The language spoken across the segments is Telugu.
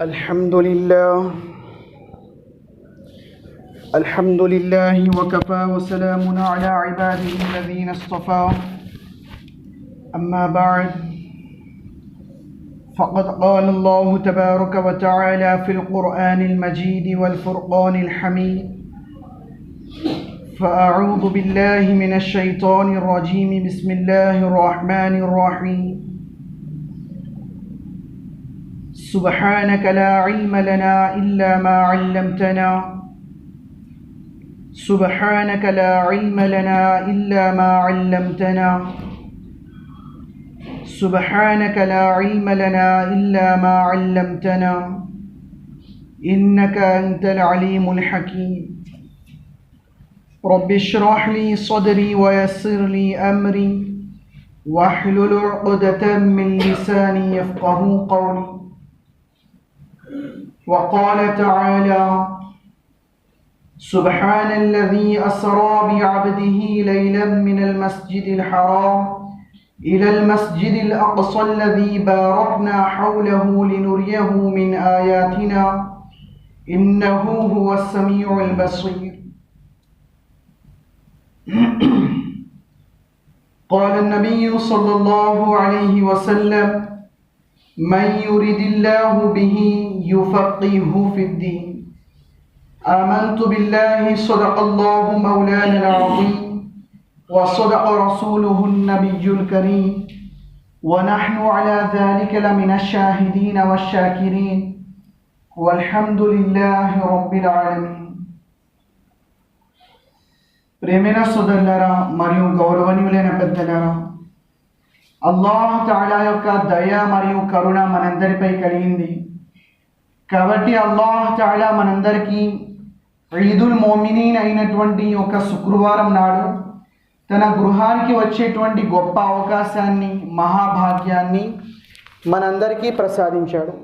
الحمد لله وكفى وسلام على عباده الذين اصطفى أما بعد فقد قال الله تبارك وتعالى في القرآن المجيد والفرقان الحميد فأعوذ بالله من الشيطان الرجيم بسم الله الرحمن الرحيم سبحانك لا علم لنا إلا ما علمتنا سبحانك لا علم لنا إلا ما علمتنا سبحانك لا علم لنا إلا ما علمتنا إنك أنت العليم الحكيم رب اشرح لي صدري ويسر لي أمري واحلل عقدة من لساني يفقه قولي وقال تعالى سبحان الذي أسرى بعبده ليلا من المسجد الحرام إلى المسجد الأقصى الذي باركنا حوله لنريه من آياتنا إنه هو السميع البصير قال النبي صلى الله عليه وسلم من يرد الله به يفقهه في الدين آمنت بالله صدق الله مولانا العظيم وصدق رسوله النبي الكريم ونحن على ذلك لمن الشاهدين والشاكرين والحمد لله رب العالمين. ప్రేమైన సోదరులారా మరియు గౌరవనీయులైన పెద్దలారా, అల్లాహ్ తఆలా యొక్క దయ మరియు కరుణ మనందరిపై కలిగింది కాబట్టి అల్లాహ్ తఆలా మనందరికీ ఈదుల్ మోమినీన్ అయినటువంటి ఒక శుక్రవారం నాడు తన గృహానికి వచ్చేటువంటి గొప్ప అవకాశాన్ని, మహాభాగ్యాన్ని మనందరికీ ప్రసాదించాడు.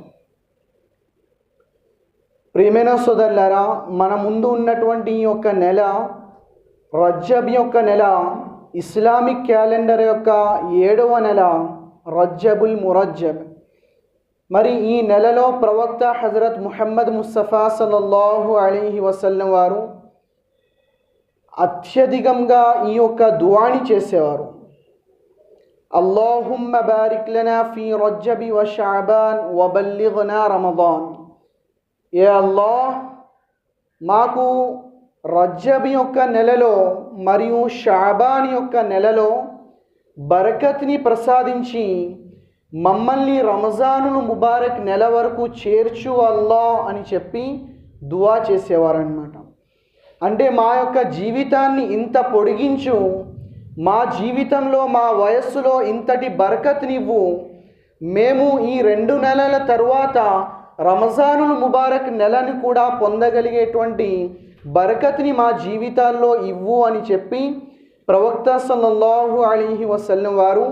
ప్రియమైన సోదరులారా, మన ముందు ఉన్నటువంటి ఈ యొక్క నెల రజబ్ యొక్క నెల, ఇస్లామిక్ క్యాలెండర్ యొక్క 7వ నెల రజబుల్ మురజ్జబ్. మరి ఈ నెలలో ప్రవక్త హజరత్ ముహమ్మద్ ముస్తఫా సల్లల్లాహు అలైహి వసల్లం వారు అత్యధికంగా ఈ యొక్క దుఆని చేసేవారు. అల్లాహుమ్మ బారిక్ లనా ఫీ రజబి వ షఅబాన్ వ బల్లిగ్నా రమదాన్. ఏ అల్లాహ్, మాకు రజబ్ యొక్క నెలలో మరియు షాబాన్ యొక్క నెలలో బరకత్ని ప్రసాదించి మమ్మల్ని రంజానుల్ ముబారక్ నెల వరకు చేర్చు అల్లా అని చెప్పి దువా చేసేవారన్నమాట. అంటే మా యొక్క జీవితాన్ని ఇంత పొడిగించు, మా జీవితంలో మా వయస్సులో ఇంతటి బరకత్నివ్వు, మేము ఈ 2 నెలల తరువాత రంజానుల్ ముబారక్ నెలను కూడా పొందగలిగేటువంటి బరకత్ని మా జీవితాల్లో ఇవ్వు అని చెప్పి ప్రవక్త సల్లల్లాహు అలైహి వసల్లం వారు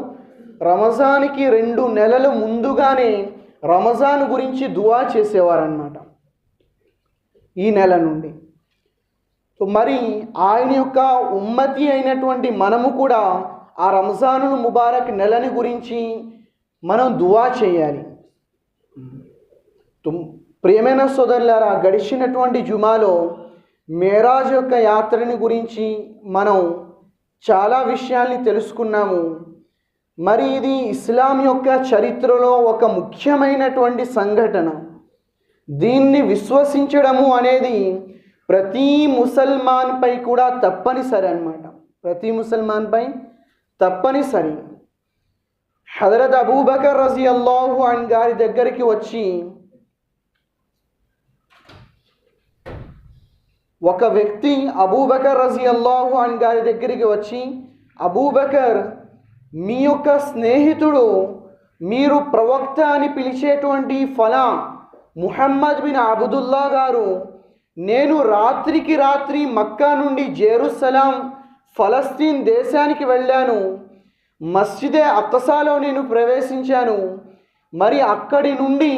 రంజాన్కి 2 నెలలు ముందుగానే రంజాన్ గురించి దువా చేసేవారన్నమాట ఈ నెల నుండి. మరి ఆయన యొక్క ఉమ్మతి అయినటువంటి మనము కూడా ఆ రంజానుల్ ముబారక్ నెలని గురించి మనం దువా చేయాలి. ప్రియమైన సోదరులారా, గడిచినటువంటి జుమాలో మేరాజ్ యొక్క యాత్రని గురించి మనం చాలా విషయాల్ని తెలుసుకున్నాము. మరి ఇది ఇస్లాం యొక్క చరిత్రలో ఒక ముఖ్యమైనటువంటి సంఘటన. దీన్ని విశ్వసించడము అనేది ప్రతి ముసల్మాన్పై కూడా తప్పనిసరి అన్నమాట. ప్రతి ముసల్మాన్పై తప్పనిసరి. హజరత్ అబూబకర్ రజియల్లాహు అన్హు గారి దగ్గరికి వచ్చి ఒక వ్యక్తి అబూబకర్ రజియల్లాహు అన్హు గారి దగ్గరికి వచ్చి, అబూబకర్, మీ యొక్క స్నేహితుడు, మీరు ప్రవక్త అని పిలిచేటువంటి ఫలా ముహమ్మద్ బిన్ అబ్దుల్లా గారు, నేను రాత్రికి రాత్రి మక్కా నుండి జెరూసలాం ఫలస్తీన్ దేశానికి వెళ్ళాను. మస్జిదే అక్సాలో నేను ప్రవేశించాను. మరి అక్కడి నుండి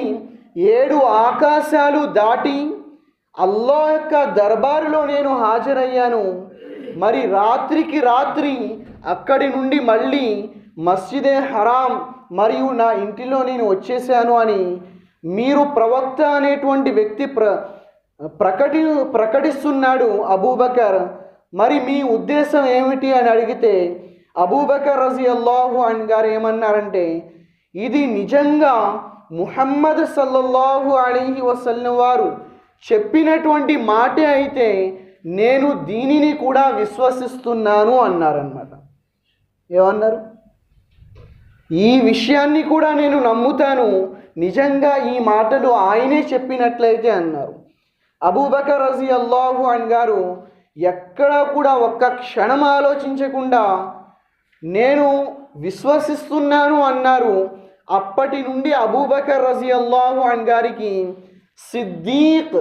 7 ఆకాశాలు దాటి అల్లాహ్ యొక్క దర్బారులో నేను హాజరయ్యాను. మరి రాత్రికి రాత్రి అక్కడి నుండి మళ్ళీ మస్జిదే హరాం మరియు నా ఇంటిలో నేను వచ్చేసాను అని మీరు ప్రవక్త అనేటువంటి వ్యక్తి ప్రకటిస్తున్నాడు అబూబకర్, మరి మీ ఉద్దేశం ఏమిటి అని అడిగితే అబూబకర్ రజియల్లాహు అన్హు గారు ఏమన్నారంటే, ఇది నిజంగా ముహమ్మద్ సల్లల్లాహు అలైహి వసల్లం వారు చెప్పినటువంటి మాటే అయితే నేను దీనిని కూడా విశ్వసిస్తున్నాను అన్నారన్నమాట. ఏమన్నారు? ఈ విషయాన్ని కూడా నేను నమ్ముతాను, నిజంగా ఈ మాటలు ఆయనే చెప్పినట్లయితే అన్నారు. అబూబకర్ రజియల్లాహు అన్హు గారు ఎక్కడా కూడా ఒక్క క్షణం ఆలోచించకుండా నేను విశ్వసిస్తున్నాను అన్నారు. అప్పటి నుండి అబూబకర్ రజియల్లాహు అన్హు గారికి సిద్దీక్,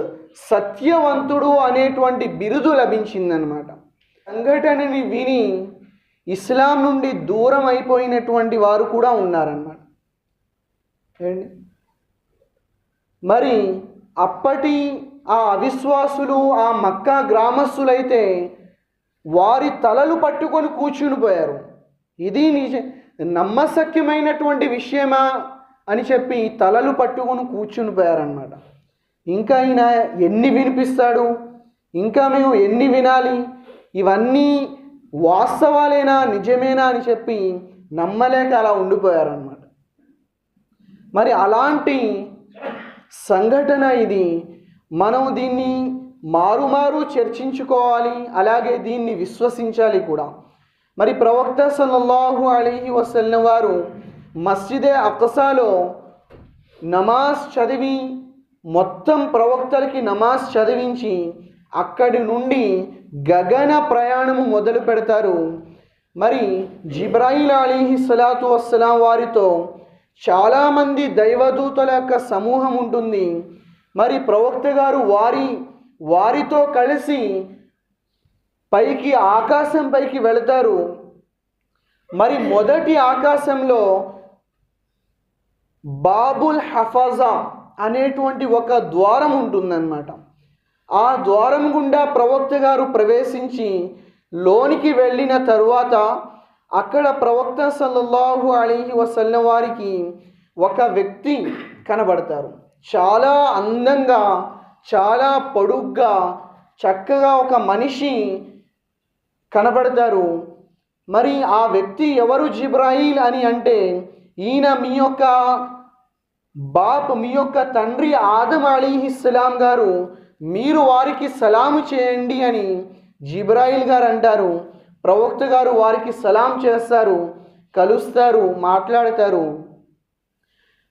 సత్యవంతుడు అనేటువంటి బిరుదు లభించిందనమాట. సంఘటనని విని ఇస్లాం నుండి దూరం అయిపోయినటువంటి వారు కూడా ఉన్నారన్నమాట. మరి అప్పటి ఆ అవిశ్వాసులు, ఆ మక్కా గ్రామస్తులైతే వారి తలలు పట్టుకొని కూర్చుని పోయారు. ఇది నమ్మశక్యమైనటువంటి విషయమా అని చెప్పి తలలు పట్టుకొని కూర్చుని పోయారన్నమాట. ఇంకా ఈయన ఎన్ని వినిపిస్తాడు, ఇంకా మేము ఎన్ని వినాలి, ఇవన్నీ వాస్తవాలేనా, నిజమేనా అని చెప్పి నమ్మలేక అలా ఉండిపోయారన్నమాట. మరి అలాంటి సంఘటన ఇది. మనం దీన్ని మారుమారు చర్చించుకోవాలి, అలాగే దీన్ని విశ్వసించాలి కూడా. మరి ప్రవక్త సల్లల్లాహు అలైహి వసల్లం వారు మస్జిదే అక్సాలో నమాజ్ చదివి, మొత్తం ప్రవక్తలకి నమాజ్ చదివించి అక్కడి నుండి గగన ప్రయాణము మొదలు పెడతారు. మరి జిబ్రాయిల్ అలీహి సలాతు వస్సలాం వారితో చాలామంది దైవదూతల యొక్క సమూహం ఉంటుంది. మరి ప్రవక్త గారు వారితో కలిసి పైకి, ఆకాశం పైకి వెళతారు. మరి మొదటి ఆకాశంలో బాబుల్ హఫజా అనేటువంటి ఒక ద్వారం ఉంటుందన్నమాట. ఆ ద్వారం గుండా ప్రవక్త గారు ప్రవేశించి లోనికి వెళ్ళిన తరువాత అక్కడ ప్రవక్త సల్లల్లాహు అలైహి వసల్లం వారికి ఒక వ్యక్తి కనబడతారు. చాలా అందంగా, చాలా పొడుగ్గా, చక్కగా ఒక మనిషి కనబడతారు. మరి ఆ వ్యక్తి ఎవరు జిబ్రాయిల్ అని అంటే, ఈయన మీ యొక్క తండ్రి ఆదం అలీహిస్సలాం గారు, మీరు వారికి సలాము చేయండి అని జిబ్రాయిల్ గారు అంటారు. ప్రవక్త గారు వారికి సలాం చేస్తారు, కలుస్తారు, మాట్లాడతారు.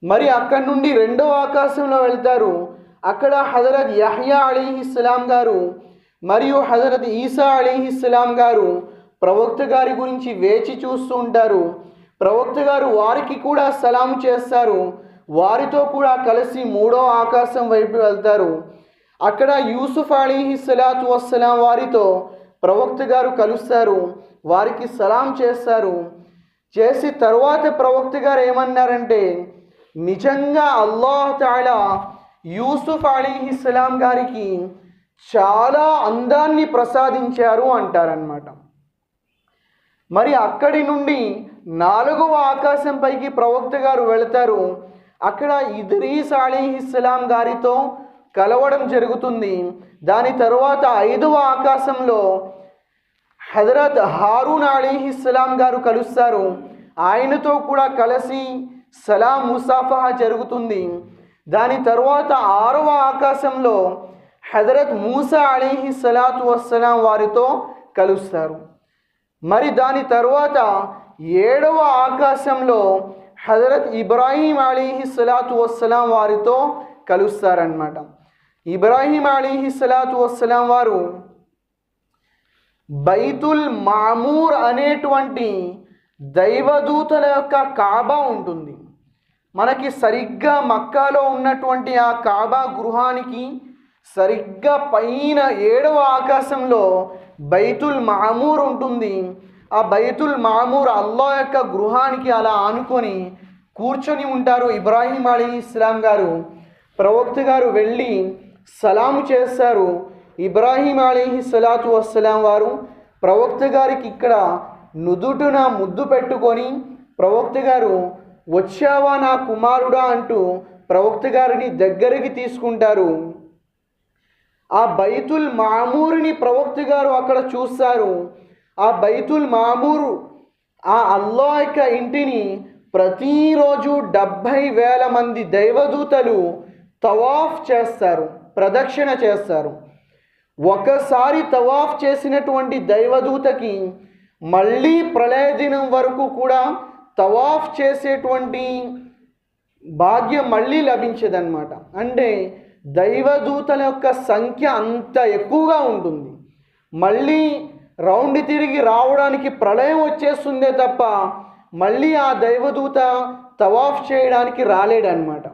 మరి అక్కడి నుండి రెండవ ఆకాశంలో వెళ్తారు. అక్కడ హజరత్ యహ్యా అలీహిస్సలాం గారు మరియు హజరత్ ఈసా అలీహిస్సలాం గారు ప్రవక్త గారి గురించి వేచి చూస్తూ ఉంటారు. ప్రవక్త గారు వారికి కూడా సలాం చేస్తారు, వారితో కూడా కలిసి మూడో ఆకాశం వైపు వెళ్తారు. అక్కడ యూసుఫ్ అలీహిస్సలాతు వస్సలాం వారితో ప్రవక్త గారు కలుస్తారు, వారికి సలాం చేస్తారు. చేసి తరువాత ప్రవక్త గారు ఏమన్నారంటే, నిజంగా అల్లాహ్ తఆలా యూసుఫ్ అలీహిస్సలాం గారికి చాలా అందాన్ని ప్రసాదించారు అంటారనమాట. మరి అక్కడి నుండి నాలుగవ ఆకాశం పైకి ప్రవక్త గారు వెళతారు. అక్కడ ఇద్రీస్ అలీహిస్సలాం గారితో కలవడం జరుగుతుంది. దాని తరువాత ఐదవ ఆకాశంలో హజరత్ హారూన్ అలీహిస్సలాం గారు కలుస్తారు. ఆయనతో కూడా కలిసి సలాం ముసాఫహా జరుగుతుంది. దాని తరువాత ఆరవ ఆకాశంలో హజరత్ మూసా అలీహిస్సలాతు వస్సలాం వారితో కలుస్తారు. మరి దాని తరువాత ఏడవ ఆకాశంలో హజరత్ ఇబ్రాహీం అలీహిస్సలాతు వస్సలాం వారితో కలుస్తారన్నమాట. ఇబ్రాహీం అలీహిస్సలాతు వస్సలాం వారు బైతుల్ మామూర్ అనేటువంటి దైవదూతల యొక్క కాబా ఉంటుంది. మనకి సరిగ్గా మక్కాలో ఉన్నటువంటి ఆ కాబా గృహానికి సరిగ్గా పైన ఏడవ ఆకాశంలో బైతుల్ మామూర్ ఉంటుంది. ఆ బైతుల్ మామూర్ అల్లాహ్ యొక్క గృహానికి అలా ఆనుకొని కూర్చొని ఉంటారు ఇబ్రాహీం అలీహిస్సలాం గారు. ప్రవక్త గారు వెళ్ళి సలాము చేస్తారు. ఇబ్రాహీం అలీహిస్సలాతు వస్సలాం వారు ప్రవక్త గారికి ఇక్కడ నుదుటున ముద్దు పెట్టుకొని ప్రవక్త గారు వచ్చావా నా కుమారుడా అంటూ ప్రవక్త గారిని దగ్గరికి తీసుకుంటారు. ఆ బైతుల్ మామూరుని ప్రవక్త గారు అక్కడ చూస్తారు. ఆ బైతుల్ మామూరు, ఆ అల్లాహ్ యొక్క ఇంటిని ప్రతిరోజు 70,000 మంది దైవదూతలు తవాఫ్ చేస్తారు, ప్రదక్షిణ చేస్తారు. ఒకసారి తవాఫ్ చేసినటువంటి దైవదూతకి మళ్ళీ ప్రళయ దినం వరకు కూడా తవాఫ్ చేసేటువంటి భాగ్యం మళ్ళీ లభించదన్నమాట. అంటే దైవదూతల యొక్క సంఖ్య అంత ఎక్కువగా ఉంటుంది. మళ్ళీ రౌండ్ తిరిగి రావడానికి ప్రళయం వచ్చేస్తుందే తప్ప మళ్ళీ ఆ దైవదూత తవాఫ్ చేయడానికి రాలేడనమాట.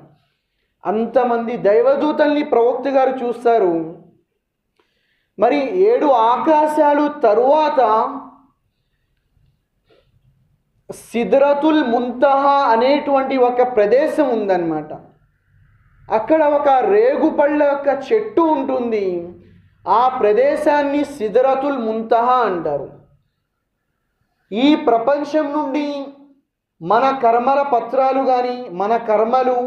అంతమంది దైవదూతల్ని ప్రవక్త గారు చూస్తారు. మరి 7 ఆకాశాలు తరువాత సిద్రతుల్ ముంతహా అనేటువంటి ఒక ప్రదేశం ఉందన్నమాట. అక్కడ ఒక రేగుపళ్ళ యొక్క చెట్టు ఉంటుంది. ఆ ప్రదేశాన్ని సిద్రతుల్ ముంతహా అంటారు. ఈ ప్రపంచం నుండి మన కర్మల పత్రాలు కానీ మన కర్మలు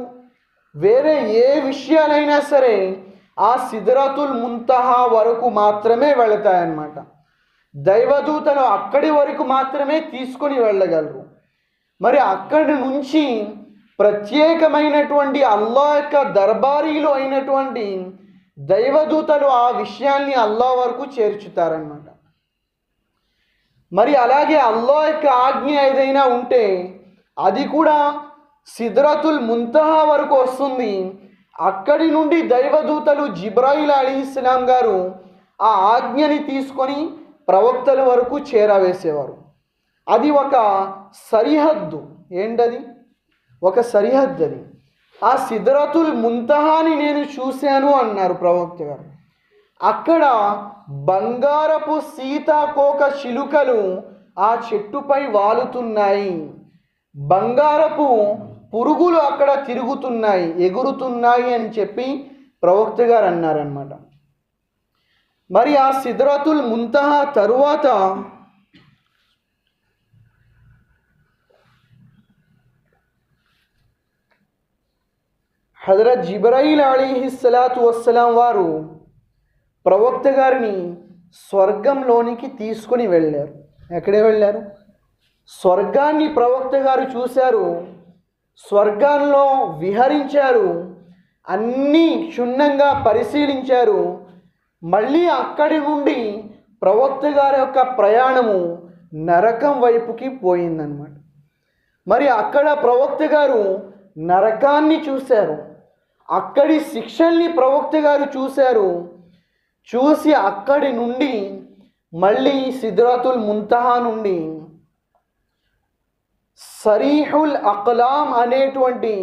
వేరే ఏ విషయాలైనా సరే ఆ సిద్రతుల్ ముంతహా వరకు మాత్రమే వెళతాయన్నమాట. దైవదూతలు అక్కడి వరకు మాత్రమే తీసుకొని వెళ్ళగలరు. మరి అక్కడి నుంచి ప్రత్యేకమైనటువంటి అల్లాహ్ యొక్క దర్బారీలు అయినటువంటి దైవదూతలు ఆ విషయాల్ని అల్లాహ్ వరకు చేర్చుతారన్నమాట. మరి అలాగే అల్లాహ్ యొక్క ఆజ్ఞ ఏదైనా ఉంటే అది కూడా సిద్రతుల్ ముంతహా వరకు వస్తుంది. అక్కడి నుండి దైవదూతలు జిబ్రాయిల్ అలైహిస్సలాం గారు ఆ ఆజ్ఞని తీసుకొని ప్రవక్తల వరకు చేరవేసేవారు. అది ఒక సరిహద్దు. ఏంటది? ఒక సరిహద్దు. అది ఆ సిద్రతుల్ ముంతహాని నేను చూశాను అన్నారు ప్రవక్త గారు. అక్కడ బంగారపు సీతాకోక చిలుకలు ఆ చెట్టుపై వాలుతున్నాయి. బంగారపు పురుగులు అక్కడ తిరుగుతున్నాయి, ఎగురుతున్నాయి అని చెప్పి ప్రవక్త గారు అన్నారన్నమాట. మరి ఆ సిద్రతుల్ ముంతహా తరువాత హజరత్ జిబ్రాయిల్ అలైహిస్సలాతు వస్సలాం వారు ప్రవక్త గారిని స్వర్గంలోనికి తీసుకుని వెళ్ళారు. ఎక్కడే వెళ్ళారు? స్వర్గాన్ని ప్రవక్త గారు చూశారు. స్వర్గంలో విహరించారు. అన్నీ క్షుణ్ణంగా పరిశీలించారు. మళ్ళీ అక్కడి నుండి ప్రవక్త గారి యొక్క ప్రయాణము నరకం వైపుకి పోయిందన్నమాట. మరి అక్కడ ప్రవక్త గారు నరకాన్ని చూశారు. అక్కడి శిక్షల్ని ప్రవక్త గారు చూశారు. చూసి అక్కడి నుండి మళ్ళీ సిద్రతుల్ ముంతహా నుండి సరీహుల్ అక్లాం అనేటువంటి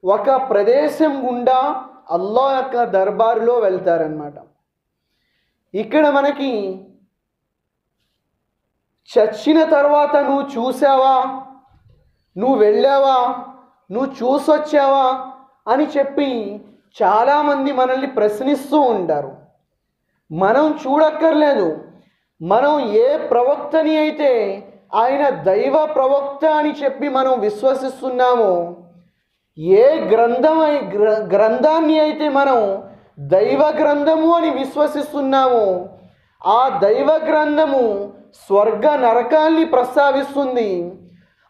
ఒక ప్రదేశం గుండా అల్లాహ్ యొక్క దర్బారులో వెళ్తారన్నమాట. ఇక్కడ మనకి చచ్చిన తర్వాత నువ్వు చూసావా, నువ్వు వెళ్ళావా, నువ్వు చూసొచ్చావా అని చెప్పి చాలామంది మనల్ని ప్రశ్నిస్తూ ఉంటారు. మనం చూడక్కర్లేదు. మనం ఏ ప్రవక్తని అయితే ఆయన దైవ ప్రవక్త అని చెప్పి మనం విశ్వసిస్తున్నామో, ఏ గ్రంథాన్ని అయితే మనం దైవ గ్రంథము అని విశ్వసిస్తున్నామో, ఆ దైవ గ్రంథము స్వర్గ నరకాల్ని ప్రస్తావిస్తుంది.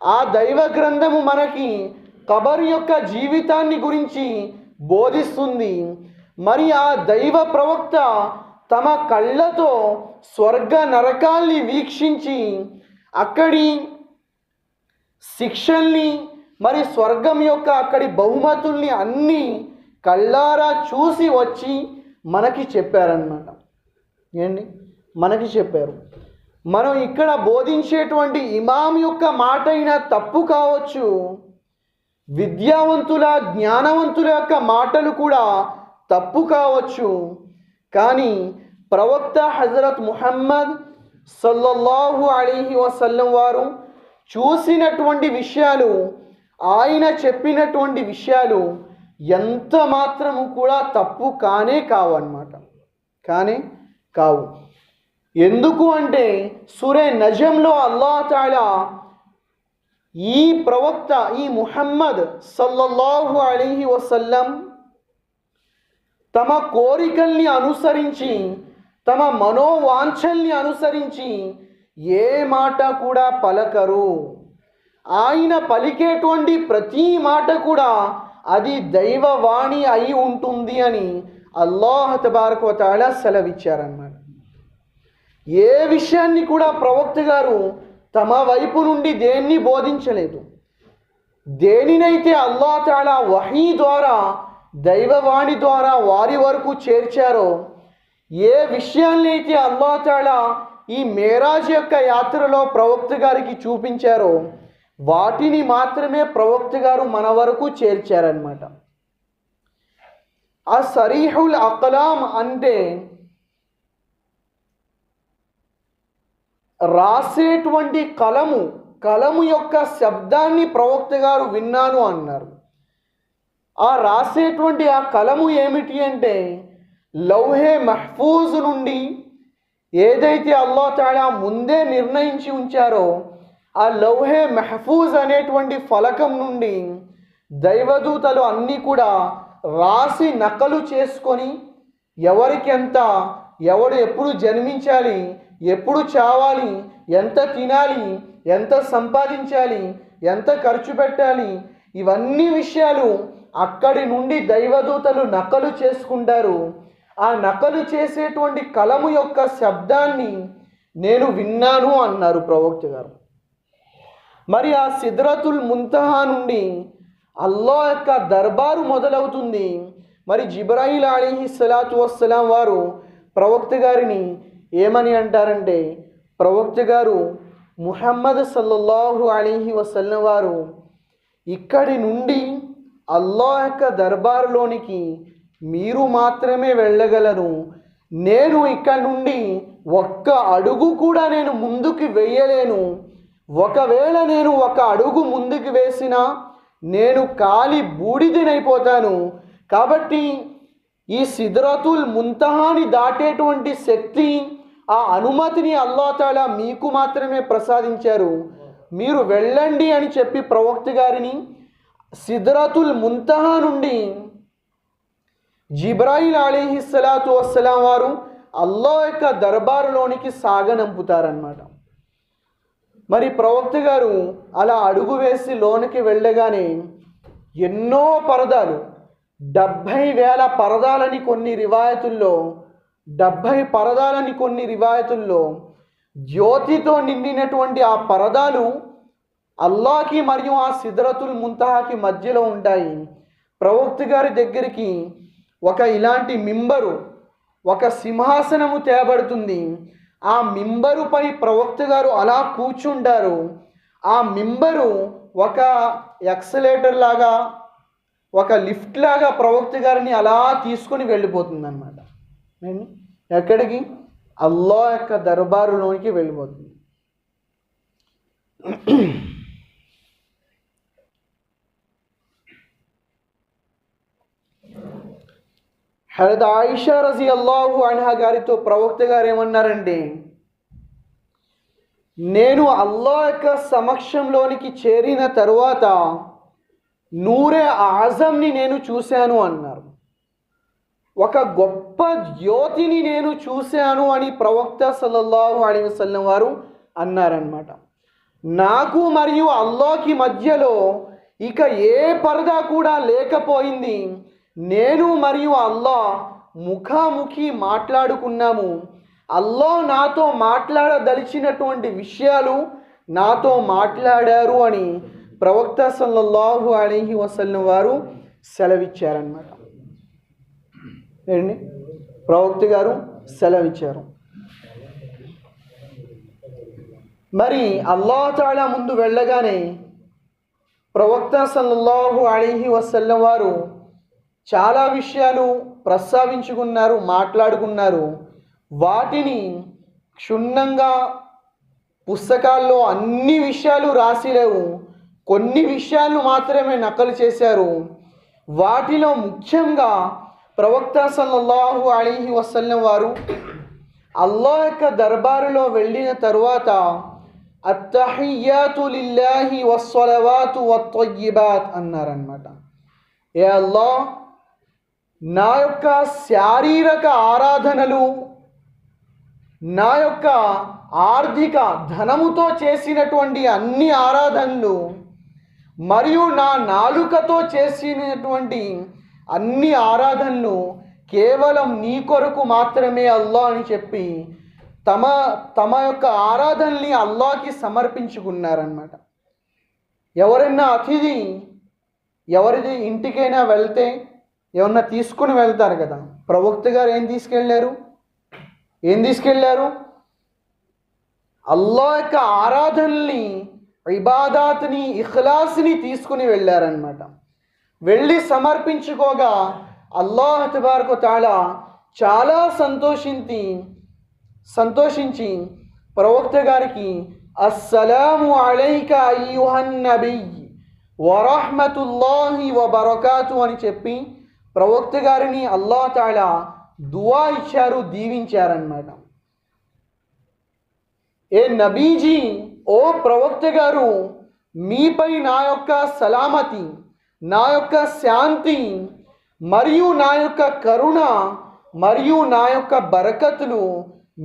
ఆ దైవ గ్రంథము మనకి కబర్ యొక్క జీవితాన్ని గురించి బోధిస్తుంది. మరి ఆ దైవ ప్రవక్త తమ కళ్ళతో స్వర్గ నరకాల్ని వీక్షించి అక్కడి శిక్షల్ని మరి స్వర్గం యొక్క అక్కడి బహుమతుల్ని అన్నీ కళ్ళారా చూసి వచ్చి మనకి చెప్పారన్నమాట. ఏంటి మనకి చెప్పారు. మనం ఇక్కడ బోధించేటువంటి ఇమాం యొక్క మాట అయినా తప్పు కావచ్చు, విద్యావంతుల జ్ఞానవంతుల యొక్క మాటలు కూడా తప్పు కావచ్చు. కానీ ప్రవక్త హజరత్ ముహమ్మద్ సల్లల్లాహు అలైహి వసల్లం వారు చూసినటువంటి విషయాలు, ఆయన చెప్పినటువంటి విషయాలు ఎంత మాత్రము కూడా తప్పు కానే కావు అన్నమాట. కానే కావు. ఎందుకు అంటే సూరే నజంలో అల్లాహ్ తఆలా ఈ ప్రవక్త ఈ ముహమ్మద్ సల్లల్లాహు అలైహి వసల్లం తమ కోరికల్ని అనుసరించి, తమ మనోవాంఛల్ని అనుసరించి ఏ మాట కూడా పలకరు. ఆయన పలికేటువంటి ప్రతి మాట కూడా అది దైవవాణి అయి ఉంటుంది అని అల్లాహ్ తబారక వ తఆలా సెలవిచ్చారన్నమాట. ఏ విషయాన్ని కూడా ప్రవక్త గారు తమ వైపు నుండి దేన్ని బోధించలేదు. దేనినైతే అల్లాహ్ తఆలా వహీ ద్వారా, దైవవాణి ద్వారా వారి వరకు చేర్చారో, ఏ విషయాన్ని అయితే అల్లాహ్ తఆలా ఈ మేరాజ్ యొక్క యాత్రలో ప్రవక్త గారికి చూపించారో వాటిని మాత్రమే ప్రవక్త గారు మన వరకు చేర్చారన్నమాట. ఆ సరీహుల్ అక్లాం అంటే రాసేటువంటి కలము యొక్క శబ్దాన్ని ప్రవక్త గారు విన్నాను అన్నారు. ఆ రాసేటువంటి ఆ కలము ఏమిటి అంటే లౌహే మహ్ఫూజ్ నుండి ఏదైతే అల్లాహ్ తఆలా ముందే నిర్ణయించి ఉంచారో ఆ లౌహే మహ్ఫూజ్ అనేటువంటి ఫలకం నుండి దైవదూతలు అన్నీ కూడా రాసి నకలు చేసుకొని ఎవరికి ఎంత, ఎవడు ఎప్పుడు జన్మించాలి, ఎప్పుడు చావాలి, ఎంత తినాలి, ఎంత సంపాదించాలి, ఎంత ఖర్చు పెట్టాలి, ఇవన్నీ విషయాలు అక్కడి నుండి దైవదూతలు నకలు చేసుకుంటారు. ఆ నకలు చేసేటువంటి కలము యొక్క శబ్దాన్ని నేను విన్నాను అన్నారు ప్రవక్త గారు. మరి ఆ సిద్రతుల్ ముంతహా నుండి అల్లాహ్ యొక్క దర్బారు మొదలవుతుంది. మరి జిబ్రాయిల్ అలైహిస్సలాతు వస్సలాం వారు ప్రవక్త గారిని ఏమని అంటారంటే, ప్రవక్త గారు ముహమ్మద్ సల్లల్లాహు అలైహి వసల్లం వారు ఇక్కడి నుండి అల్లాహ్ యొక్క దర్బారులోనికి మీరు మాత్రమే వెళ్ళగలరు. నేను ఇక్కడ నుండి ఒక్క అడుగు కూడా నేను ముందుకు వేయలేను. ఒకవేళ నేను ఒక అడుగు ముందుకు వేసినా నేను కాలి బూడిదనైపోతాను. కాబట్టి ఈ సిద్రతుల్ ముంతహాని దాటేటువంటి శక్తి, ఆ అనుమతిని అల్లాహ్ తఆలా మీకు మాత్రమే ప్రసాదించారు. మీరు వెళ్ళండి అని చెప్పి ప్రవక్త గారిని సిద్రతుల్ ముంతహా నుండి జిబ్రాయిల్ అలైహిస్సలాతు వస్సలాం వారు అల్లాహ్ యొక్క దర్బారులోనికి సాగనంపుతారన్నమాట. మరి ప్రవక్త గారు అలా అడుగు వేసి లోనికి వెళ్ళగానే ఎన్నో పరదాలు, 70,000 పరదాలని కొన్ని రివాయతుల్లో, 70 పరదాలని కొన్ని రివాయతుల్లో జ్యోతితో నిండినటువంటి ఆ పరదాలు అల్లాహకి మరియు ఆ సిద్రతుల్ ముంతహాకి మధ్యలో ఉంటాయి. ప్రవక్త గారి దగ్గరికి ఒక ఇలాంటి మింబరు, ఒక సింహాసనము తేబడుతుంది. ఆ మింబరుపై ప్రవక్త గారు అలా కూర్చుంటారు. ఆ మింబరు ఒక ఎక్సలేటర్ లాగా, ఒక లిఫ్ట్ లాగా ప్రవక్త గారిని అలా తీసుకొని వెళ్ళిపోతుంది అన్నమాట. ఎక్కడికి? అల్లాహ్ యొక్క దర్బారులోనికి వెళ్ళిపోతుంది. హజరత్ ఆయిషా రజియల్లాహు అన్హా గారితో ప్రవక్త గారు ఏమన్నారంటే, నేను అల్లాహ్ యొక్క సమక్షంలోనికి చేరిన తరువాత నూరే ఆజంని నేను చూశాను అన్నారు. ఒక గొప్ప జ్యోతిని నేను చూశాను అని ప్రవక్త సల్లల్లాహు అలైహి వసల్లం వారు అన్నారన్నమాట. నాకు మరియు అల్లాహ్కి మధ్యలో ఇక ఏ పరదా కూడా లేకపోయింది. నేను మరియు అల్లాహ్ ముఖాముఖి మాట్లాడుకున్నాము. అల్లాహ్ నాతో మాట్లాడదలిచినటువంటి విషయాలు నాతో మాట్లాడారు అని ప్రవక్త సల్లల్లాహు అలైహి వసల్లం వారు సెలవిచ్చారన్నమాట. ఏంటి? ప్రవక్త గారు సెలవిచ్చారు. మరి అల్లాహ్ తఆలా ముందు వెళ్ళగానే ప్రవక్త సల్లల్లాహు అలైహి వసల్లం వారు చాలా విషయాలు ప్రస్తావించుకున్నారు, మాట్లాడుకున్నారు. వాటిని క్షుణ్ణంగా పుస్తకాల్లో అన్ని విషయాలు రాసి లేవు, కొన్ని విషయాలు మాత్రమే నకలు చేశారు. వాటిలో ముఖ్యంగా ప్రవక్త సల్లల్లాహు అలైహి వసల్లం వారు అల్లాహ్ యొక్క దర్బారులో వెళ్ళిన తరువాత అత్తహియ్యాతు లిల్లాహి వస్సలవాతు వత్తయ్యిబాత్ అన్నారన్నమాట. ఏ అల్లాహ్, నా యొక్క శారీరక ఆరాధనలు, నా యొక్క ఆర్థిక ధనముతో చేసినటువంటి అన్ని ఆరాధనలు, మరియు నా నాలుకతో చేసినటువంటి అన్ని ఆరాధనలు కేవలం నీ కొరకు మాత్రమే అల్లాహ్ అని చెప్పి తమ యొక్క ఆరాధనని అల్లాహ్కి సమర్పించుకున్నారన్నమాట. ఎవరైనా అతిథి ఎవరిది ఇంటికైనా వెళ్తే ఏమన్నా తీసుకుని వెళ్తారు కదా. ప్రవక్త గారు ఏం తీసుకెళ్ళారు? అల్లాహ్ యొక్క ఆరాధనని, ఇబాదాత్ని, ఇఖ్లాస్ని తీసుకుని వెళ్ళారనమాట. వెళ్ళి సమర్పించుకోగా అల్లాహ్ తబారక తఆలా చాలా సంతోషించి ప్రవక్త గారికి అస్సలాము అలైకా అయ్యుహన్ నబీ వరహ్మతుల్లాహి వబరకాతు అని చెప్పి ప్రవక్త గారిని అల్లాహ్ తఆలా దువా ఇచ్చారు, దీవించారన్నమాట. ఏ నబీజీ, ఓ ప్రవక్త గారు, మీపై నా యొక్క సలామతి, నా యొక్క శాంతి మరియు నా యొక్క కరుణ మరియు నా యొక్క బరకతులు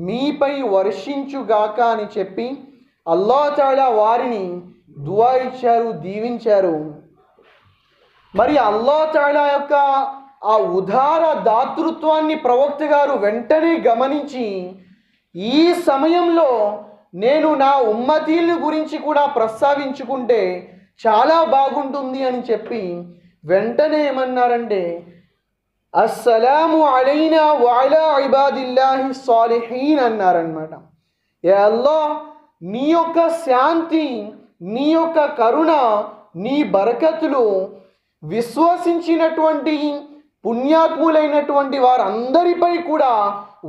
మీపై వర్షించుగాక అని చెప్పి అల్లాహ్ తఆలా వారిని దువా ఇచ్చారు, దీవించారు. మరి అల్లాహ్ తఆలా యొక్క ఆ ఉదార దాతృత్వాన్ని ప్రవక్త గారు వెంటనే గమనించి, ఈ సమయంలో నేను నా ఉమ్మతీల గురించి కూడా ప్రస్తావించుకుంటే చాలా బాగుంటుంది అని చెప్పి వెంటనే ఏమన్నారంటే అస్సలాము అలైనా వఅలా ఇబాదిల్లాహి సాలిహీన్ అన్నారన్నమాట. ఏ అల్లాహ్, నీ యొక్క శాంతి, నీ యొక్క కరుణ, నీ బరకతులు విశ్వసించినటువంటి పుణ్యాత్ములైనటువంటి వారందరిపై కూడా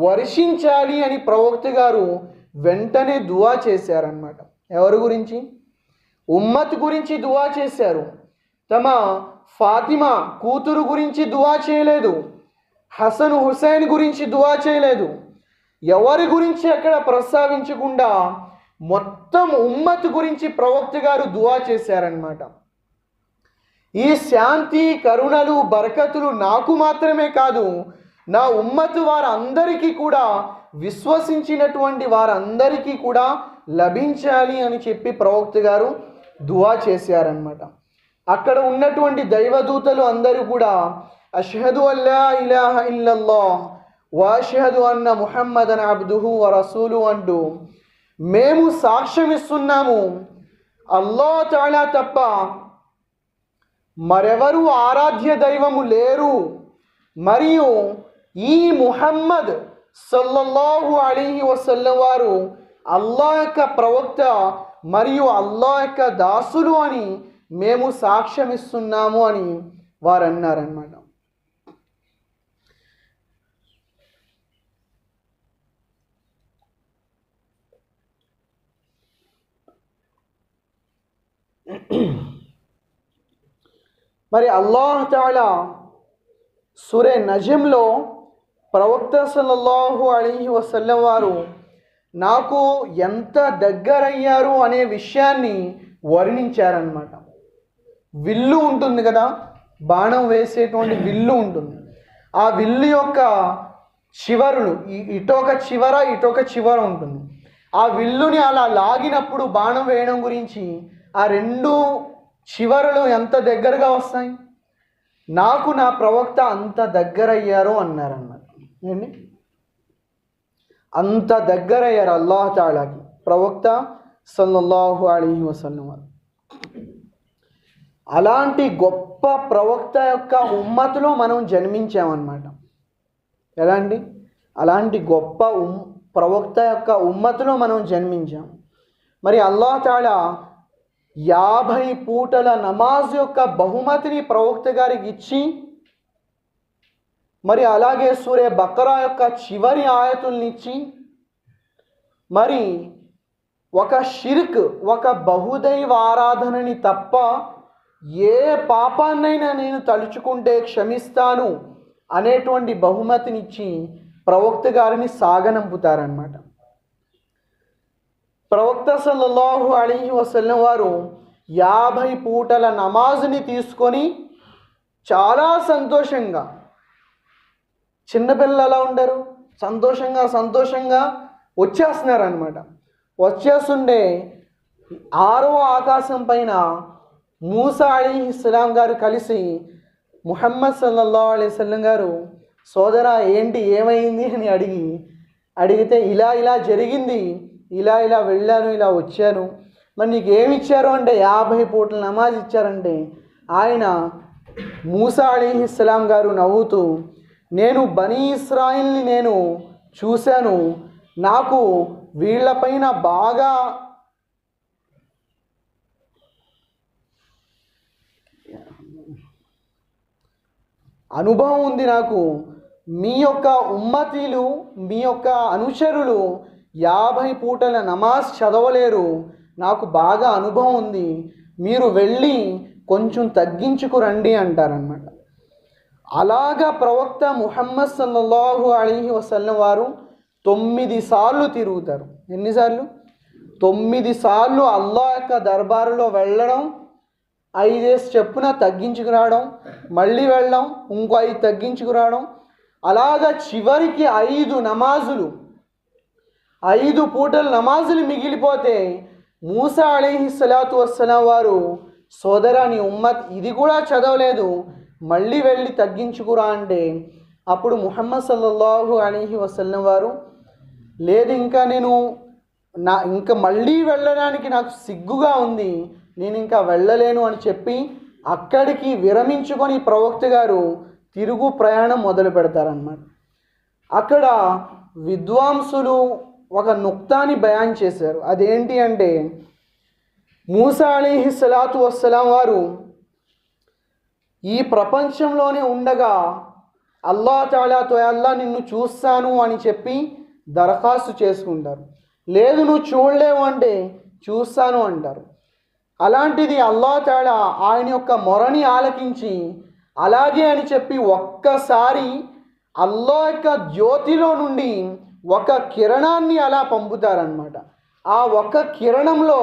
వర్షించాలి అని ప్రవక్త గారు వెంటనే దువా చేశారన్నమాట. ఎవరి గురించి? ఉమ్మత్ గురించి దువా చేశారు. తమ ఫాతిమా కూతురు గురించి దువా చేయలేదు, హసన్ హుసైన్ గురించి దువా చేయలేదు. ఎవరి గురించి అక్కడ ప్రస్తావించకుండా మొత్తం ఉమ్మత్ గురించి ప్రవక్త గారు దువా చేశారన్నమాట. ఈ శాంతి, కరుణలు, బరకతులు నాకు మాత్రమే కాదు, నా ఉమ్మత్ వారందరికీ కూడా, విశ్వసించినటువంటి వారందరికీ కూడా లభించాలి అని చెప్పి ప్రవక్త గారు దువా చేశారన్నమాట. అక్కడ ఉన్నటువంటి దైవదూతలు అందరూ కూడా అష్హదు అల్లా ఇలాహ ఇల్లల్లాహ్ వ అష్హదు అన్న ముహమ్మదన్ అబ్దుహు వ రసూలు అంటూ మేము సాక్ష్యమిస్తున్నాము, అల్లాహ్ తఆలా తప్ప మరెవరు ఆరాధ్య దైవము లేరు, మరియు ఈ ముహమ్మద్ సల్లల్లాహు అలైహి వసల్లం వారు అల్లాహ్ యొక్క ప్రవక్త మరియు అల్లాహ్ యొక్క దాసులు అని మేము సాక్ష్యమిస్తున్నాము అని వారు అన్నారన్నమాట. మరి అల్లాహ్ తఆలా సూరే నజ్మ్లో ప్రవక్త సల్లల్లాహు అలైహి వసల్లం వారు నాకు ఎంత దగ్గరయ్యారు అనే విషయాన్ని వర్ణించారన్నమాట. విల్లు ఉంటుంది కదా, బాణం వేసేటువంటి విల్లు ఉంటుంది. ఆ విల్లు యొక్క చివరలు ఇటొక చివర ఉంటుంది. ఆ విల్లుని అలా లాగినప్పుడు బాణం వేయడం గురించి ఆ రెండు చివరలు ఎంత దగ్గరగా వస్తాయి, నాకు నా ప్రవక్త అంత దగ్గరయ్యారు అన్నారన్నమాట. ఏంటి, అంత దగ్గరయ్యారు అల్లాహ్ తఆలాకి ప్రవక్త సల్లల్లాహు అలైహి వసల్లం వారు. అలాంటి గొప్ప ప్రవక్త యొక్క ఉమ్మతులో మనం జన్మించామన్నమాట. అలాంటి గొప్ప ప్రవక్త యొక్క ఉమ్మతులో మనం జన్మించాం. మరి అల్లాహ్ తఆలా 50 పూటల నమాజ్ యొక్క బహుమతిని ప్రవక్త గారికి ఇచ్చి, మరి అలాగే సూరే బకరా యొక్క చివరి ఆయతుల్నిచ్చి, మరి ఒక షిర్క్, ఒక బహుదైవ ఆరాధనని తప్ప ఏ పాపాన్నైనా నేను తలుచుకుంటే క్షమిస్తాను అనేటువంటి బహుమతినిచ్చి ప్రవక్త గారిని సాగనంపుతారన్నమాట. ప్రవక్త సల్లల్లాహు అలైహి వసల్లం వారు 50 పూటల నమాజుని తీసుకొని చాలా సంతోషంగా, చిన్నపిల్లలు ఎలా ఉండరు, సంతోషంగా వచ్చేస్తున్నారనమాట. వచ్చేస్తుండే 6వ ఆకాశం పైన మూసా అలైహిస్సలాం గారు కలిసి ముహమ్మద్ సల్లల్లాహు అలైహి వసల్లం గారు, సోదరా ఏంటి ఏమైంది అని అడిగితే ఇలా జరిగింది, ఇలా వెళ్ళాను, ఇలా వచ్చాను, మరి నీకు ఏమి ఇచ్చారు అంటే 50 పూటల నమాజ్ ఇచ్చారంటే ఆయన మూసా అలైహిస్సలాం గారు నవ్వుతూ, నేను బనీ ఇస్రాయిల్ని నేను చూశాను, నాకు వీళ్ళపైన బాగా అనుభవం ఉంది, నాకు మీ యొక్క ఉమ్మతీలు, మీ యొక్క అనుచరులు 50 పూటల నమాజ్ చదవలేరు, నాకు బాగా అనుభవం ఉంది, మీరు వెళ్ళి కొంచెం తగ్గించుకురండి అంటారనమాట. అలాగా ప్రవక్త ముహమ్మద్ సల్లల్లాహు అలైహి వసల్లం వారు 9 సార్లు తిరుగుతారు. ఎన్నిసార్లు? 9 సార్లు అల్లాహ్ యొక్క దర్బారులో వెళ్ళడం, 5 చెప్పున తగ్గించుకురావడం, మళ్ళీ వెళ్ళడం, ఇంకో 5 తగ్గించుకురావడం, అలాగా చివరికి 5 నమాజులు, 5 పూటల నమాజులు మిగిలిపోతే మూసా అలైహిస్సలాతు వస్సలాం వారు, సోదరా నీ ఉమ్మత్ ఇది కూడా చదవలేదు, మళ్ళీ వెళ్ళి తగ్గించుకురా అంటే అప్పుడు ముహమ్మద్ సల్లల్లాహు అలైహి వసల్లం వారు, లేదు ఇంకా మళ్ళీ వెళ్ళడానికి నాకు సిగ్గుగా ఉంది, నేను ఇంకా వెళ్ళలేను అని చెప్పి అక్కడికి విరమించుకొని ప్రవక్త గారు తిరుగు ప్రయాణం మొదలు పెడతారన్నమాట. అక్కడ విద్వాంసులు ఒక నుక్తాని బయాన్ చేశారు. అదేంటి అంటే, మూసా అలైహిస్సలాతు వస్సలాం వారు ఈ ప్రపంచంలోనే ఉండగా అల్లాహ్ తాలాతో, అల్లా నిన్ను చూస్తాను అని చెప్పి దరఖాస్తు చేసుకుంటారు. లేదు నువ్వు చూడలేవు అంటే చూస్తాను అంటారు. అలాంటిది అల్లాహ్ తాలా ఆయన యొక్క మొరని ఆలకించి అలాగే అని చెప్పి ఒక్కసారి అల్లాహ్ యొక్క జ్యోతిలో నుండి ఒక కిరణాన్ని అలా పంపుతారనమాట. ఆ ఒక్క కిరణంలో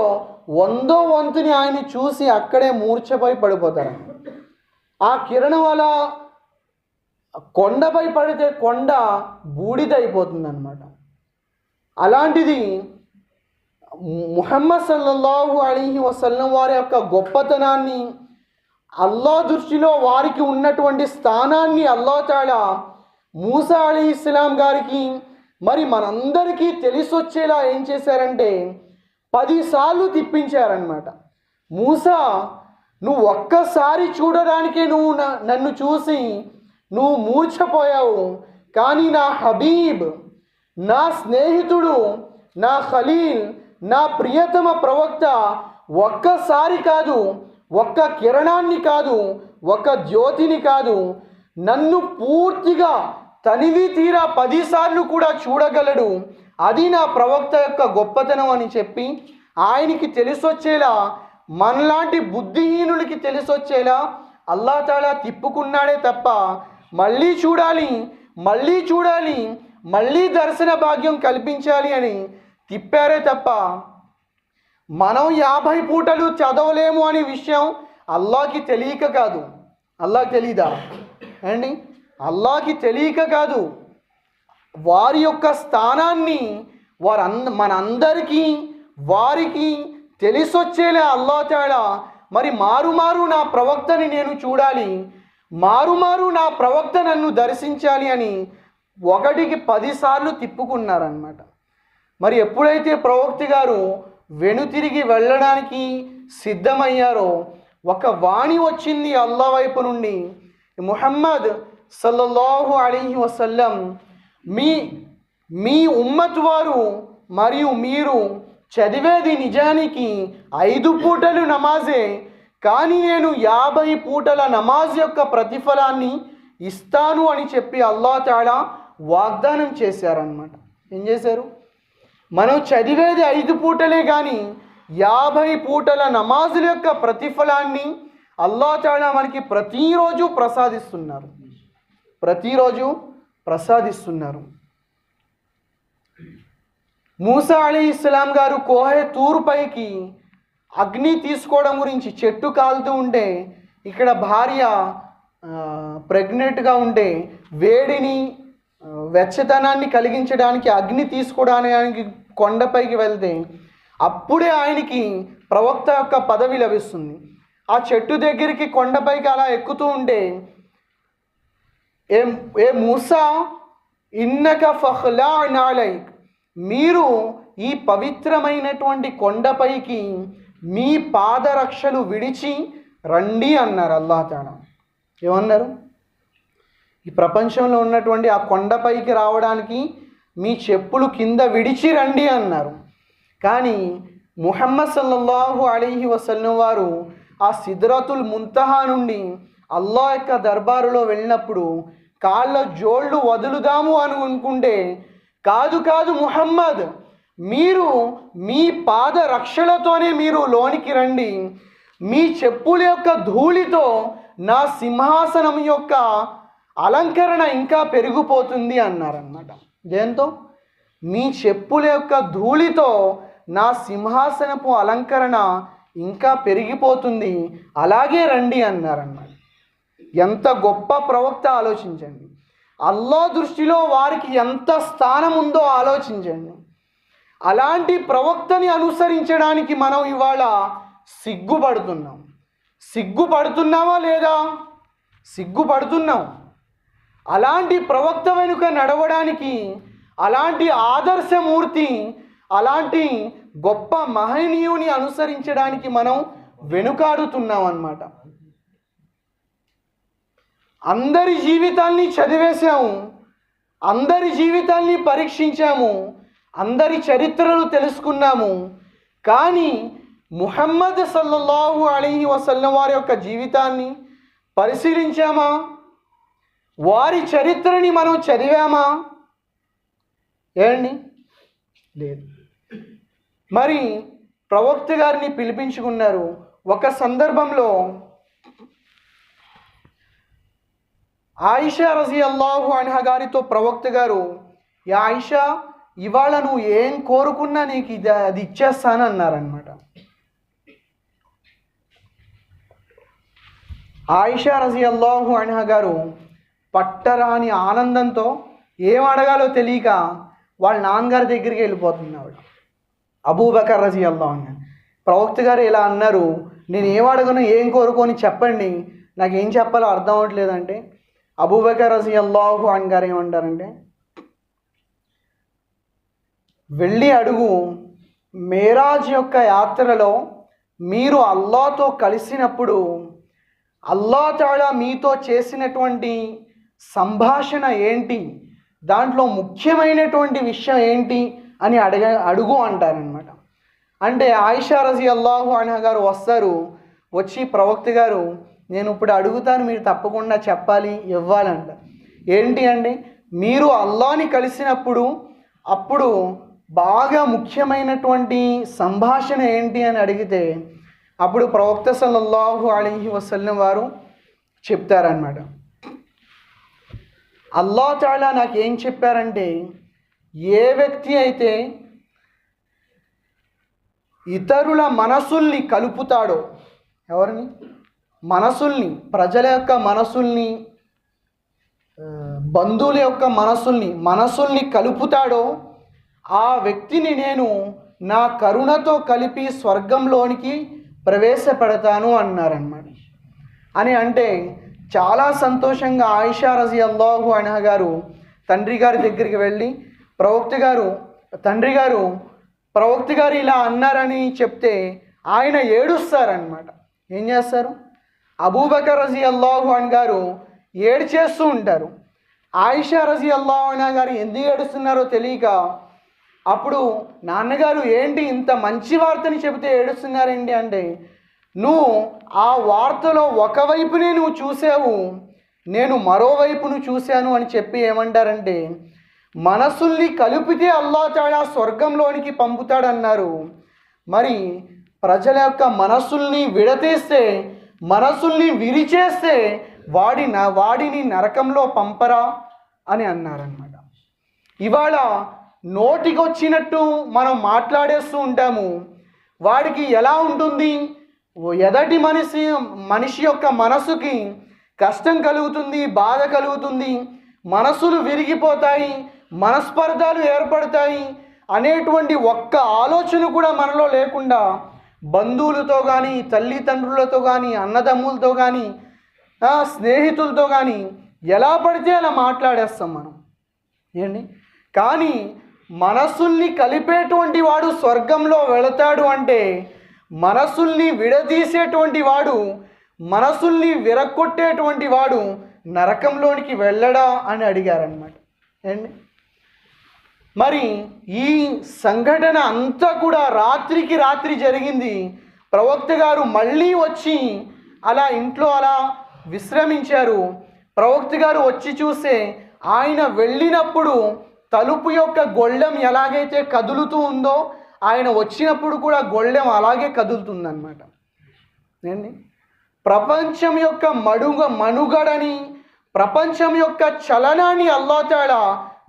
100వ వంతుని ఆయన చూసి అక్కడే మూర్ఛపై పడిపోతారు. ఆ కిరణం అలా కొండపై పడితే కొండ బూడిదైపోతుంది అన్నమాట. అలాంటిది ముహమ్మద్ సల్లల్లాహు అలైహి వసల్లం వారి యొక్క గొప్పతనాన్ని, అల్లాహ్ దృష్టిలో వారికి ఉన్నటువంటి స్థానాన్ని అల్లాహ్ తాలా మూసా అలైహిస్సలాం గారికి మరి మనందరికీ తెలిసొచ్చేలా ఏం చేశారంటే 10 సార్లు తిప్పించారనమాట. మూసా, నువ్వు ఒక్కసారి చూడడానికే నువ్వు నన్ను చూసి నువ్వు మూర్ఛపోయావు, కానీ నా హబీబ్, నా స్నేహితుడు, నా ఖలీల్, నా ప్రియతమ ప్రవక్త ఒక్కసారి కాదు, ఒక్క కిరణాన్ని కాదు, ఒక్క జ్యోతిని కాదు, నన్ను పూర్తిగా తనివి తీరా 10 సార్లు కూడా చూడగలడు. అది నా ప్రవక్త యొక్క గొప్పతనం అని చెప్పి ఆయనకి తెలిసొచ్చేలా, మనలాంటి బుద్ధిహీనులకి తెలిసొచ్చేలా అల్లాహ్ తాలా తిప్పుకున్నాడే తప్ప మళ్ళీ చూడాలి, మళ్ళీ దర్శన భాగ్యం కల్పించాలి అని తిప్పారే తప్ప మనం 50 పూటలు చదవలేము అనే విషయం అల్లాహ్కి తెలియక కాదు. అల్లాహ్కి తెలీదా అండి? అల్లాహ్కి తెలియక కాదు, వారి యొక్క స్థానాన్ని మనందరికీ వారికి తెలిసొచ్చేలా అల్లాహ్ తాలా మరి మారు నా ప్రవక్తని నేను చూడాలి, మారు నా ప్రవక్త నన్ను దర్శించాలి అని 1కి 10 సార్లు తిప్పుకున్నారన్నమాట. మరి ఎప్పుడైతే ప్రవక్త గారు వెనుతిరిగి వెళ్ళడానికి సిద్ధమయ్యారో ఒక వాణి వచ్చింది అల్లాహ్ వైపు నుండి, ముహమ్మద్ సల్లల్లాహు అలైహి వసల్లం, మీ ఉమ్మత్ వారు మరియు మీరు చదివేది నిజానికి 5 పూటలు నమాజే, కానీ నేను 50 పూటల నమాజ్ యొక్క ప్రతిఫలాన్ని ఇస్తాను అని చెప్పి అల్లాహ్ తాలా వాగ్దానం చేశారన్నమాట. ఏం చేశారు? మనం చదివేది 5 పూటలే కానీ 50 పూటల నమాజుల యొక్క ప్రతిఫలాన్ని అల్లాహ్ తాలా మనకి ప్రతిరోజు ప్రసాదిస్తున్నారు. మూసా అలైహిస్సలాం గారు కోహే తూర్ పైకి అగ్ని తీసుకోవడం గురించి, చెట్టు కాలుతూ ఉంటే ఇక్కడ భార్య ప్రెగ్నెంట్గా ఉంటే వేడిని వెచ్చతనాన్ని కలిగించడానికి అగ్ని తీసుకోవడానికి కొండపైకి వెళ్తే అప్పుడే ఆయనకి ప్రవక్త యొక్క పదవి లభిస్తుంది. ఆ చెట్టు దగ్గరికి కొండపైకి అలా ఎక్కుతూ ఉంటే ఏ మూసా ఇన్నక ఫఖ్లా నాలైక్, మీరు ఈ పవిత్రమైనటువంటి కొండపైకి మీ పాదరక్షలు విడిచి రండి అన్నారు అల్లాహ్ తఆలా. ఏమన్నారు? ఈ ప్రపంచంలో ఉన్నటువంటి ఆ కొండపైకి రావడానికి మీ చెప్పులు కింద విడిచి రండి అన్నారు. కానీ ముహమ్మద్ సల్లల్లాహు అలైహి వసల్లం వారు ఆ సిద్రతుల్ ముంతహా నుండి అల్లాహ్ యొక్క దర్బారులో వెళ్ళినప్పుడు కాళ్ళ జోళ్ళు వదులుదాము అని అనుకుంటే, కాదు కాదు ముహమ్మద్, మీరు మీ పాద రక్షలతోనే మీరు లోనికి రండి, మీ చెప్పుల యొక్క ధూళితో నా సింహాసనం యొక్క అలంకరణ ఇంకా పెరిగిపోతుంది అన్నారన్నమాట. దేంతో? మీ చెప్పుల యొక్క ధూళితో నా సింహాసనపు అలంకరణ ఇంకా పెరిగిపోతుంది, అలాగే రండి అన్నారన్నమాట. ఎంత గొప్ప ప్రవక్త ఆలోచించండి. అల్లాహ్ దృష్టిలో వారికి ఎంత స్థానం ఉందో ఆలోచించండి. అలాంటి ప్రవక్తని అనుసరించడానికి మనం ఇవాళ సిగ్గుపడుతున్నామా లేదా? సిగ్గుపడుతున్నాం. అలాంటి ప్రవక్త వెనుక నడవడానికి, అలాంటి ఆదర్శమూర్తి, అలాంటి గొప్ప మహనీయుని అనుసరించడానికి మనం వెనుకాడుతున్నాం అన్నమాట. అందరి జీవితాల్ని చదివేశాము, అందరి జీవితాల్ని పరీక్షించాము, అందరి చరిత్రలు తెలుసుకున్నాము. కానీ ముహమ్మద్ సల్లల్లాహు అలైహి వసల్లం వారి యొక్క జీవితాన్ని పరిశీలించామా? వారి చరిత్రని మనం చదివామా? ఏండి? లేదు. మరి ప్రవక్త గారిని పిలిపించుకున్నారు. ఒక సందర్భంలో ఆయిషా రజియల్లాహు అన్హా గారితో ప్రవక్త గారు, యా ఆయిషా, ఇవాళ నువ్వు ఏం కోరుకున్నా నీకు అది ఇచ్చేస్తాను అన్నారనమాట. ఆయిషా రజియల్లాహు అన్హా గారు పట్టరాని ఆనందంతో ఏం అడగాలో తెలియక వాళ్ళ నాన్నగారి దగ్గరికి వెళ్ళిపోతుంది ఆవిడ. అబూబకర్ రజియల్లాహు అన్హు, ప్రవక్త గారు ఇలా అన్నారు, నేను ఏం అడగను, ఏం కోరుకొని చెప్పండి, నాకు ఏం చెప్పాలో అర్థం అవ్వట్లేదంటే అబూబకర్ రజియల్లాహు అన్హు గారు ఏమంటారంటే, వెళ్ళి అడుగు, మేరాజ్ యొక్క యాత్రలో మీరు అల్లాహ్తో కలిసినప్పుడు అల్లాహ్ తఆలా మీతో చేసినటువంటి సంభాషణ ఏంటి, దాంట్లో ముఖ్యమైనటువంటి విషయం ఏంటి అని అడుగు అంటారనమాట. అంటే ఆయిషా రజియల్లాహు అన్హా గారు వస్తారు, వచ్చి ప్రవక్త గారు నేను ఇప్పుడు అడుగుతాను, మీరు తప్పకుండా చెప్పాలి, ఇవ్వాలంట. ఏంటి అంటే, మీరు అల్లాహ్ని కలిసినప్పుడు అప్పుడు బాగా ముఖ్యమైనటువంటి సంభాషణ ఏంటి అని అడిగితే అప్పుడు ప్రవక్త సల్లల్లాహు అలైహి వసల్లం వారు చెప్తారనమాట. అల్లాహ్ తఆలా నాకు ఏం చెప్పారంటే, ఏ వ్యక్తి అయితే ఇతరుల మనసుల్ని కలుపుతాడో, ఎవరిని? మనసుల్ని, ప్రజల యొక్క మనసుల్ని, బంధువుల యొక్క మనసుల్ని కలుపుతాడో ఆ వ్యక్తిని నేను నా కరుణతో కలిపి స్వర్గంలోనికి ప్రవేశపెడతాను అన్నారన్నమాట. అని అంటే చాలా సంతోషంగా ఆయిషా రజియల్లాహు అన్హా గారు తండ్రి గారి దగ్గరికి వెళ్ళి, తండ్రి గారు ప్రవక్త గారు ఇలా అన్నారని చెప్తే ఆయన ఏడుస్తారనమాట. ఏం చేస్తారు? అబూబకర్ రజియల్లాహు అన్హు గారు ఏడ్చేస్తూ ఉంటారు. ఆయిషా రజియల్లాహు అన్హా గారు ఎందుకు ఏడుస్తున్నారో తెలియక అప్పుడు నాన్నగారు ఏంటి ఇంత మంచి వార్తని చెబితే ఏడుస్తున్నారేంటి అంటే, నువ్వు ఆ వార్తలో ఒకవైపునే నువ్వు చూసావు, నేను మరోవైపును చూశాను అని చెప్పి ఏమంటారంటే, మనసుల్ని కలిపితే అల్లాహ్ తఆలా స్వర్గంలోనికి పంపుతాడన్నారు, మరి ప్రజల యొక్క మనసుల్ని విడతీస్తే, మనసుల్ని విరిచేస్తే వాడిని నరకంలో పంపరా అని అన్నారన్నమాట. ఇవాళ నోటికొచ్చినట్టు మనం మాట్లాడేస్తూ ఉంటాము. వాడికి ఎలా ఉంటుంది? ఎదటి మనిషి యొక్క మనసుకి కష్టం కలుగుతుంది, బాధ కలుగుతుంది, మనసులు విరిగిపోతాయి, మనస్పర్ధాలు ఏర్పడతాయి అనేటువంటి ఒక్క ఆలోచన కూడా మనలో లేకుండా బంధువులతో కానీ, తల్లిదండ్రులతో కానీ, అన్నదమ్ములతో కానీ, స్నేహితులతో కానీ ఎలా పడితే అలా మాట్లాడేస్తాం మనం ఏంటి. కానీ మనసుల్ని కలిపేటువంటి వాడు స్వర్గంలో వెళతాడు అంటే, మనసుల్ని విడదీసేటువంటి వాడు, మనసుల్ని విరక్కొట్టేటువంటి వాడు నరకంలోనికి వెళ్ళడా అని అడిగారనమాట ఏంటి. మరి ఈ సంఘటన అంతా కూడా రాత్రికి రాత్రి జరిగింది. ప్రవక్త గారు మళ్ళీ వచ్చి అలా ఇంట్లో అలా విశ్రమించారు. ప్రవక్త గారు వచ్చి చూస్తే ఆయన వెళ్ళినప్పుడు తలుపు యొక్క గొళ్ళెం ఎలాగైతే కదులుతూ ఉందో, ఆయన వచ్చినప్పుడు కూడా గొళ్ళెం అలాగే కదులుతుందన్నమాట ఏంటి. ప్రపంచం యొక్క మనుగడని, ప్రపంచం యొక్క చలనాన్ని అల్లాహ్ తఆలా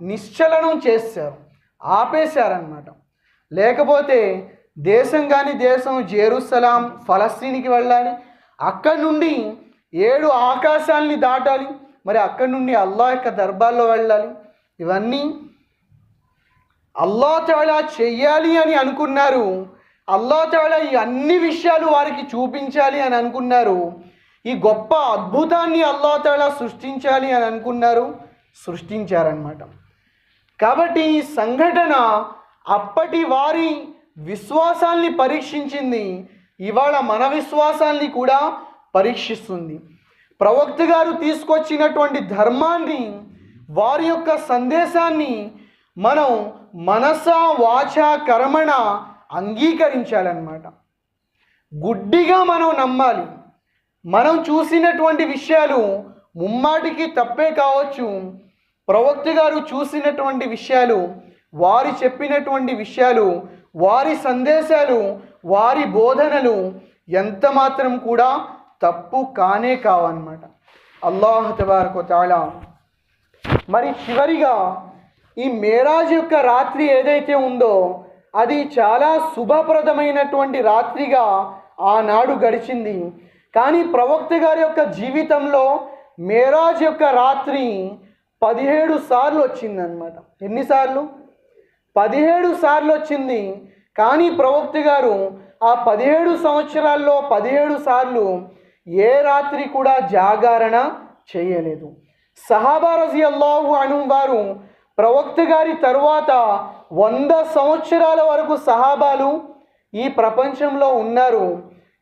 నిశ్చలనం చేశారు, ఆపేశారన్నమాట. లేకపోతే దేశం కానీ దేశం జెరూసలాం ఫలస్తీన్కి వెళ్ళాలి, అక్కడి నుండి 7 ఆకాశాలని దాటాలి, మరి అక్కడి నుండి అల్లాహ్ యొక్క దర్బార్లో వెళ్ళాలి. ఇవన్నీ అల్లాహ్ తఆలా చెయ్యాలి అని అనుకున్నారు. అల్లాహ్ తఆలా ఈ అన్ని విషయాలు వారికి చూపించాలి అని అనుకున్నారు. ఈ గొప్ప అద్భుతాన్ని అల్లాహ్ తఆలా సృష్టించాలి అని అనుకున్నారు, సృష్టించారన్నమాట. కాబట్టి ఈ సంఘటన అప్పటి వారి విశ్వాసాల్ని పరీక్షించింది, ఇవాళ మన విశ్వాసాల్ని కూడా పరీక్షిస్తుంది. ప్రవక్త గారు తీసుకొచ్చినటువంటి ధర్మాన్ని, వారి యొక్క సందేశాన్ని మనం మనస వాచ కర్మణ అంగీకరించాలన్నమాట. గుడ్డిగా మనం నమ్మాలి. మనం చూసినటువంటి విషయాలు ముమ్మాటికి తప్పే కావచ్చు. ప్రవక్త గారు చూసినటువంటి విషయాలు, వారి చెప్పినటువంటి విషయాలు, వారి సందేశాలు, వారి బోధనలు ఎంత మాత్రం కూడా తప్పు కానే కావన్నమాట. అల్లాహ్ తబారక వ తఆలా మరి చివరిగా ఈ మేరాజ్ యొక్క రాత్రి ఏదైతే ఉందో అది చాలా శుభప్రదమైనటువంటి రాత్రిగా ఆనాడు గడిచింది. కానీ ప్రవక్త గారి యొక్క జీవితంలో మేరాజ్ యొక్క రాత్రి 17 సార్లు వచ్చిందనమాట. ఎన్నిసార్లు? 17 సార్లు వచ్చింది. కానీ ప్రవక్త గారు ఆ 17 సంవత్సరాల్లో 17 సార్లు ఏ రాత్రి కూడా జాగరణ చేయలేదు. సహాబా రజియల్లాహు అన్హుం వారు ప్రవక్త గారి తరువాత 100 సంవత్సరాల వరకు సహాబాలు ఈ ప్రపంచంలో ఉన్నారు.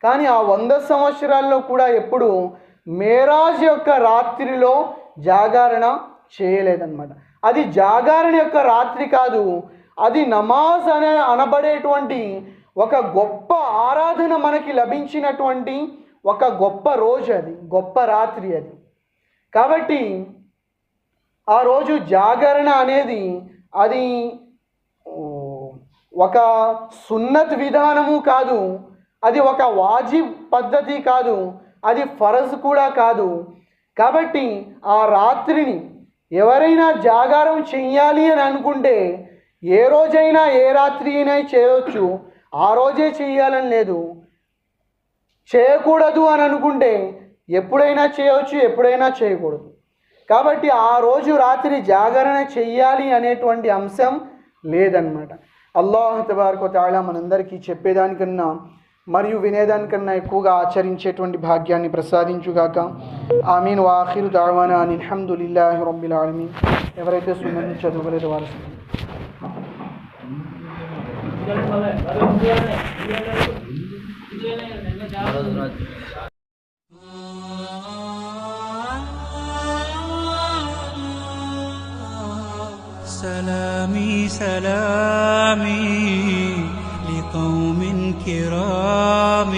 కానీ ఆ 100 సంవత్సరాల్లో కూడా ఎప్పుడు మేరాజ్ యొక్క రాత్రిలో జాగరణ చేయలేదన్నమాట. అది జాగరణ యొక్క రాత్రి కాదు, అది నమాజ్ అనబడేటువంటి ఒక గొప్ప ఆరాధన మనకి లభించినటువంటి ఒక గొప్ప రోజు, అది గొప్ప రాత్రి అది. కాబట్టి ఆ రోజు జాగరణ అనేది అది ఒక సున్నత్ విధానము కాదు, అది ఒక వాజిబ్ పద్ధతి కాదు, అది ఫరజ్ కూడా కాదు. కాబట్టి ఆ రాత్రిని ఎవరైనా జాగారం చెయ్యాలి అని అనుకుంటే ఏ రోజైనా ఏ రాత్రి అయినా చేయవచ్చు, ఆ రోజే చెయ్యాలని లేదు. చేయకూడదు అని అనుకుంటే ఎప్పుడైనా చేయవచ్చు, ఎప్పుడైనా చేయకూడదు. కాబట్టి ఆ రోజు రాత్రి జాగరణ చెయ్యాలి అనేటువంటి అంశం లేదన్నమాట. అల్లాహ్ తబారక వ తఆలా మనందరికీ చెప్పేదానికన్నా మరియు వినేదానికన్నా ఎక్కువగా ఆచరించేటువంటి భాగ్యాన్ని ప్రసాదించుగాక. ఆమీన్. వాఖిరు దావానా అనిల్ హమ్దులిల్లాహి రబ్బిల్ ఆలమీన్. ఎవరైతే సున్నత్ చదవలేదో వారు سلامي سلامي لقوم كرام